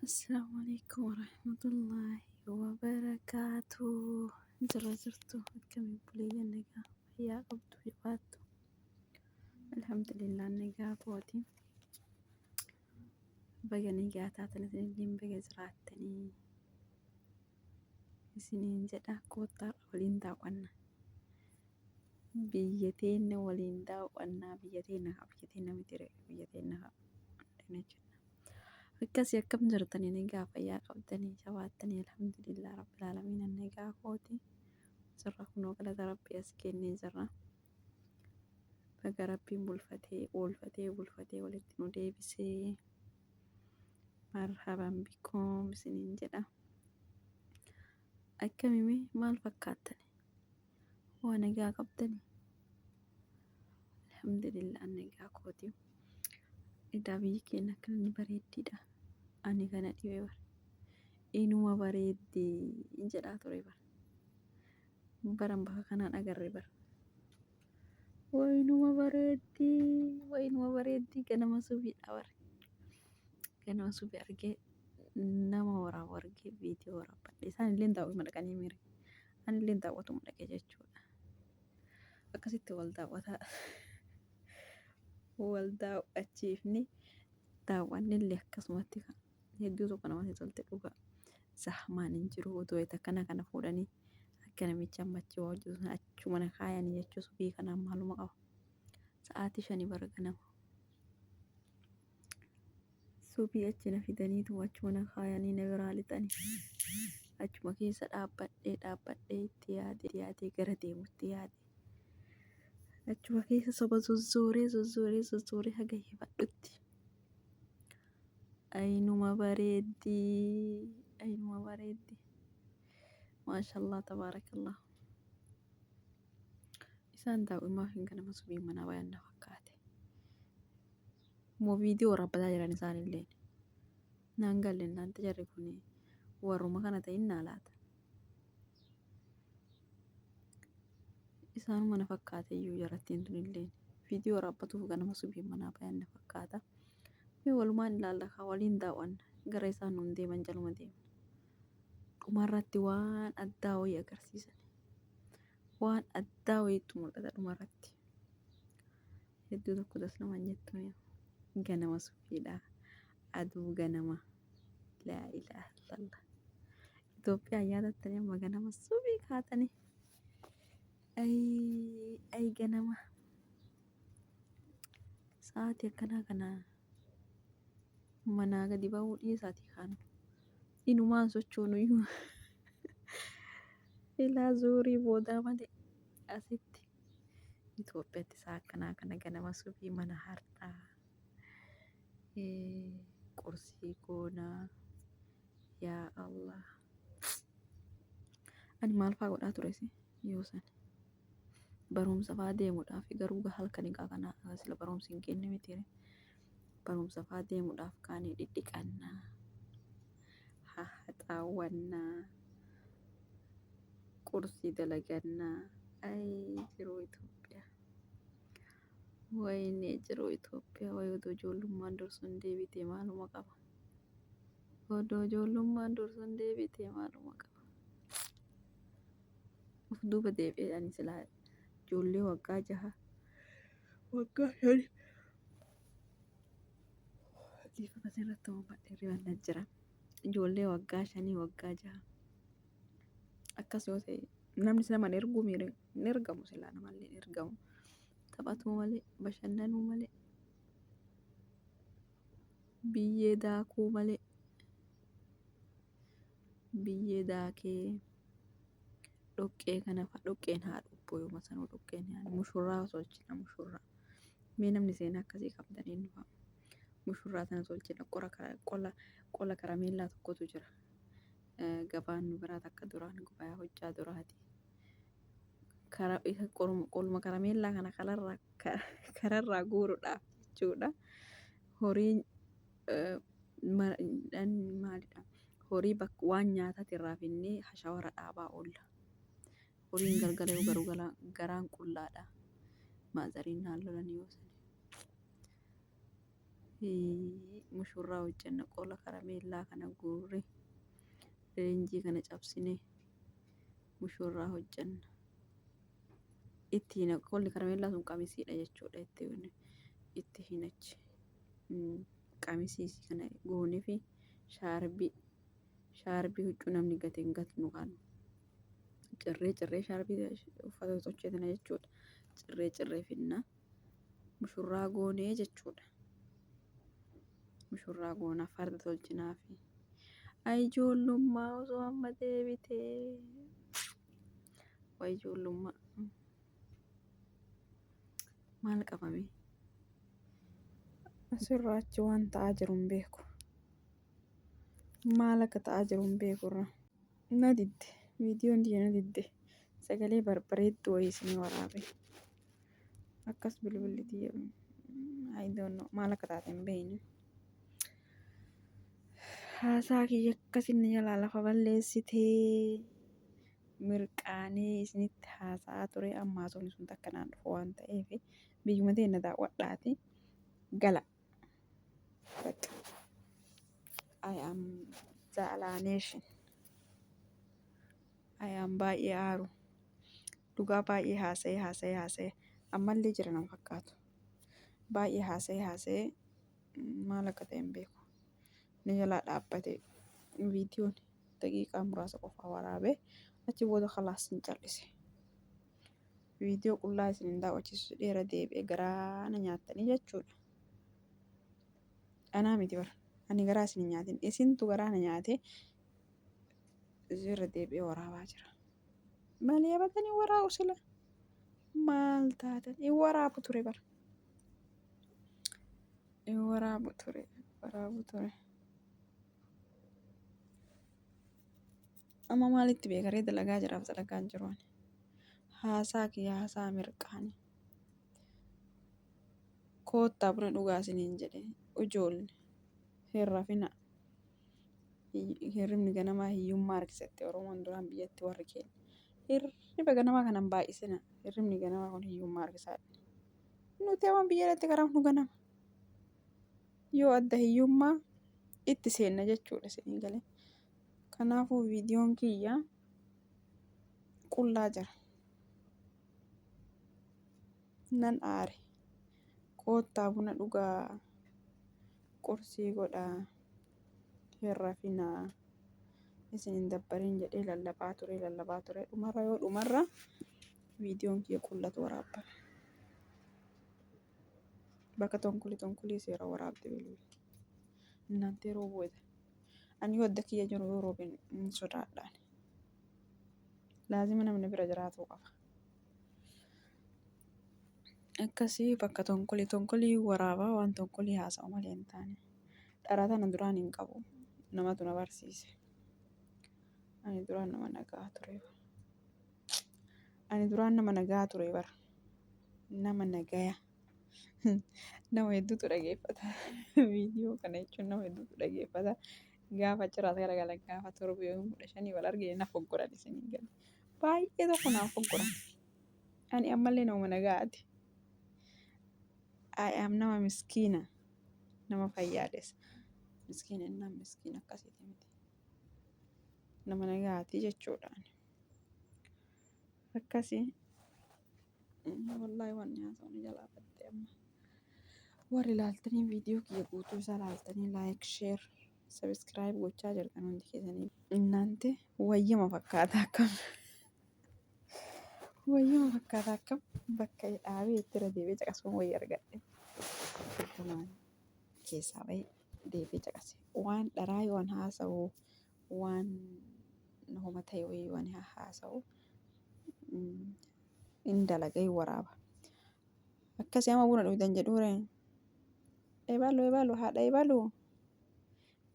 السلام عليكم ورحمة الله وبركاته. جرجرتو كم بلي النجا يا قبض يقاتو. الحمد لله النجا قوتي بقى نجا تاتنا سنين بقى زرعتني سنين جدا كوتر ولين داوانا بيتين ولين داوانا بيتين متري بيتين نجا فكاس كم جرتني نجا فيا قبضني جواتني الحمد لله رب العالمين النجا قوتي سرّا kunoo galata rabbii as kennee jirra. Baga rabbiin bulfatee walitti nu deebisee marhaban bikoom isiniin jedha. Akkamii maal fakkaattani? Waa nagaa qabdani? Alhamdulillah nagaa kooti. Edaa biyyi keenya akka inni bareeddiidha. Ani kana dhibee bara. Inuma bareeddii jedhaa ture bara. Baran bakka kanaan agarre bara. Waynuma bareeddii ganama subiidha bara. Ganama subii argee nama waraabu argee viidiyoo waraabadhe. Isaan illee daawwatuma dhaqanii mire. Ani illee daawwatuma dhaqee jechuudha. Akkasitti wal daawwachiifni daawwanni illee akkasumatti hedduu tokko namatti tolte dhugaa. Zahmaan hin jiru otoo kana fuudhanii akka namicha ammachii waa hojjetu achuma na kaayanii jechuun subii kanaan maaluma qaba. Sa'aatii 5 bara ganama. Subii achi na fidaniitu achuma na kaayanii na biraa lixanii. Achuma keessa dhaabbadhee itti yaadee gara deemutti yaade. Achuma keessa soba zozzooree haga hifadhutti. Aynuma bareeddii. Maashaallah tabaarakallah. Isaan daa'imman hin ganama subii mana bayan na fakkaate. Moo viidiyoo waraabbataa jiran isaan illee. Naan galle naanta jarri kuni warruma kana ta'in naa laata. Isaan mana fakkaate iyyuu jarattiin tun illee viidiyoo waraabbatuuf ganama subii mana bayan na fakkaata. Mee walumaan ilaalla waliin daawwanna gara isaan nuun deeman jaluma deemna. Dhumarratti waan addaa wayii agarsiisan. Waan addaa wayiitu mul'ata dhumarratti. Hedduu tokko tas namaan jettu ganama subiidha. Aduu ganama. Laa ilaaha illallah. Itoophiyaan yaadattanii amma ganama subii kaatanii. Ay ganama. Sa'aatii akkanaa kana manaa gadi ba'uu dhiisaatii kaanu. Inumaan sochoonu iyyuu. Ilaa zuurii boodaa malee asitti Itoophiyaatti isaa akkanaa kana ganama subii mana har'aa. Qursii goonaa. Yaa Allah. Ani maal fa'aa godhaa tures yoo san. Barumsa fa'aa deemuudhaaf garuu halkanii kana sila barumsi hin kenne miti. Barumsa fa'aa deemuudhaaf kaanii dhidhiqannaa. Haxaawwannaa. Qursii dalagannaa. Ay jiruu Itoophiyaa. Waynee jiruu Itoophiyaa. Wayi odoo ijoollummaan dursuun deebitee maaluma qaba. Odoo ijoollummaan dursuun deebitee maaluma qaba. Of duuba deebi'ee ani silaa ijoollee waggaa 6 waggaa 5 dhiifama asirratti uummadhe ribanna jira. Ijoollee waggaa 5 waggaa 6 akkas yoo ta'e namni nama erguu miire hin ergamu silaa namallee ergamu. Taphatuu malee bashannanuu malee biyyee daakuu malee biyyee daakee dhoqqee kana fa'a dhoqqeen haa dhubbu yooma sanuu dhoqqeen haa mushurraa tolchina mushurraa. Mee namni seenaa akkasii qabdanii nu fa'a. Mushurraa sana tolchina qola karameellaa tokkotu jira. Gabaan nu biraa takka duraan gubaa hojjaa duraati. Qoluma karameellaa kana kararraa guuruudhaaf jechuudha. Horiin maalidha? Horii waan nyaataati irraa finnee hashawara dhaabaa oolla. Horiin galgala yoo garuu garaan qullaadha. Maazariin naan lolanii yoo sani. mushurraa hojjenna qola karameellaa kana guurre leenjii kana cabsine mushurraa hojjenna. Ittiin qolli karameellaa sun qamisiidha jechuudha itti hinachi. Qamisii kana goonee fi shaarbii huccuu namni gate hin gatnu kan cirree shaarbii uffata tolchetina jechuudha. Cirree finna mushurraa goonee jechuudha. Mushurraa goona farda tolchinaa fi ijoollummaa osoo amma deebitee waa ijoollummaa maal qabame asirraa achi waan ta'aa jiru hin beeku. Maal akka ta'aa jiru hin beekurra na didde viidiyoon diina na didde sagalee barbareedduu wayii isinii waraabe akkas bilbilli xiyya maal akka taate hin beekne. Haasaa kiyya akkasinni jalaa lafa balleessitee mirqaanee isinitti haasa'aa ture ammaa sun takka naan dhufu waan ta'eef biyyuma teenya daawwadhaati gala. I am Zaalaaneeshin. I am baay'ee aaru. Dhugaa baay'ee haasa'ee ammallee jira nama fakkaatu. Baay'ee haasa'ee maal akka ta'e hin beeku. Ni jalaa dhaabbate viidiyoon daqiiqaa muraasa qofaa waraabee achi booda khalaas hin callise. Viidiyoo qullaa isin hin daawwachiisu dheera deebi'ee garaana nyaattanii jechuudha. Anaa miti bara. Ani garaa isin hin nyaatin. Isintu garaana nyaatee irra deebi'ee waraabaa jira. Malee abatanii waraabu sila maal taatan hin waraabu ture bara. Hin waraabu ture. Amma maalitti beekaree dalagaa jiraaf dalagaa hin jiru ani. Haasaa mirqaani. Koottaa buna dhugaa isiniin jedhe ijoollee hirrafina. Hirribni ganamaa hiyyummaa harkisetti Oromoon duraan biyyatti warri keenya. Hirriba ganamaa kanan baay'isina. Hirribni ganamaa kun hiyyummaa harkisaadha. Nuti amma biyya irratti karaafnu ganama. Yoo adda hiyyummaa itti seenna jechuudha isinii galee. Kanaafuu viidiyoon kiyya qullaa jira. Nan aare. Koottaa buna dhugaa qursii godhaa hirrafinaa isin hin dabbarin jedhee lallabaa ture dhumarra viidiyoon kiyya qullatu waraabame. Bakka tonkulii seera waraabde bilbilu. እናንተ yeroo booda ani yoo adda kiyya jiru yoo roobin hin sodaadhaan. Laazima namni bira jiraatuu qaba. Akkasii bakka tonkolii waraabaa waan tonkolii haasa'u malee hin taane. Dharaa tana duraan hin qabu. Namatu na barsiise. Ani duraan nama nagaa ture bara. Nama nagaya. Nama hedduutu dhageeffata. Viidiyoo kana jechuun nama hedduutu dhageeffata. Gaafa achirraa garagalan gaafa torbee 15 wal argine na foggoran isinii gale. Baay'ee tokko naaf foggoran. Ani ammallee nama nagaati. I am nama miskiina. Nama fayyaadessa. Miskiina akkasiiti miti. Nama nagaati jechuudhaan. Akkasii wallaahi waan haasa'u jalaa baddee amma. Warri ilaaltanii viidiyoo kiyya guutuu isaa ilaaltanii laayik, sheer, sabiskiraayib gochaa jirtan hundi keessanii. Inaante wayyama fakkaataa akkam bakka dhaabee itti irra deebi'ee caqasuun wayii argadhe. Keessaa bahee deebi'ee caqase. Waan dharaa yoo haasa'u waan nama ta'e wayii waan haasa'u hin dalagaa hin waraaba. Akkasii amma buna dhugdan jedhuure. Eebaluu haadha eebaluu.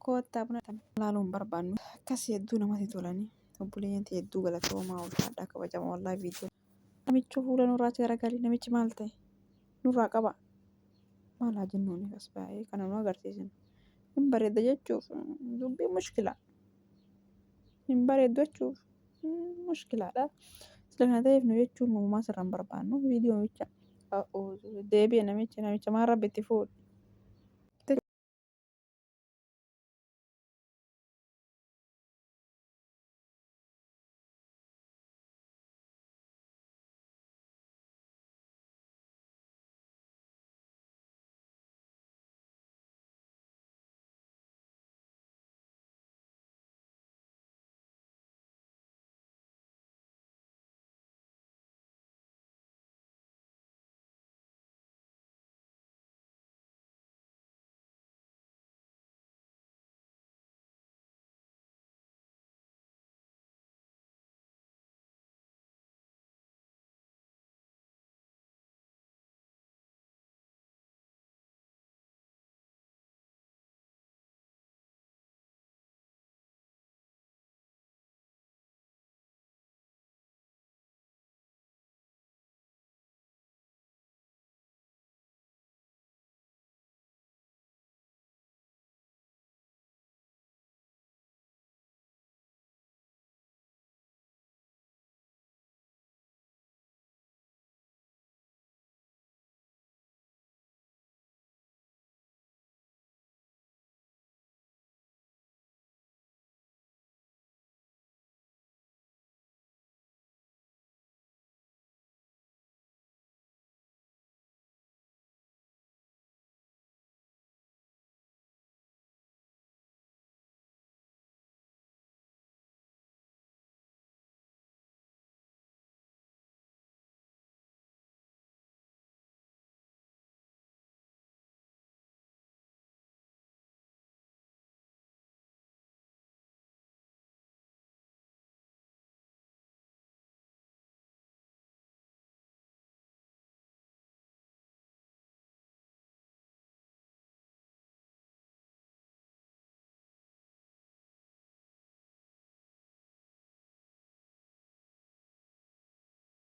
Koottaa buna ilaaluun barbaannu. Akkasii hedduu namatti tolanii. Obboleeyyan hedduu galatoomaa ulfaadhaa kabajama wallaahi viidiyoo. Namichi fuula nurraatti garagalii namichi maal ta'e nurraa qaba. Maal haa jennuun as baay'ee kana nu agarsiisna. Hin bareedda jechuuf dubbii mushkila. Hin bareeddu jechuuf mushkilaadha. Sila kana ta'eef nu jechuun uumaa sirraan barbaannu viidiyoo bicha deebi'e namicha maal rabbi itti fuudhu.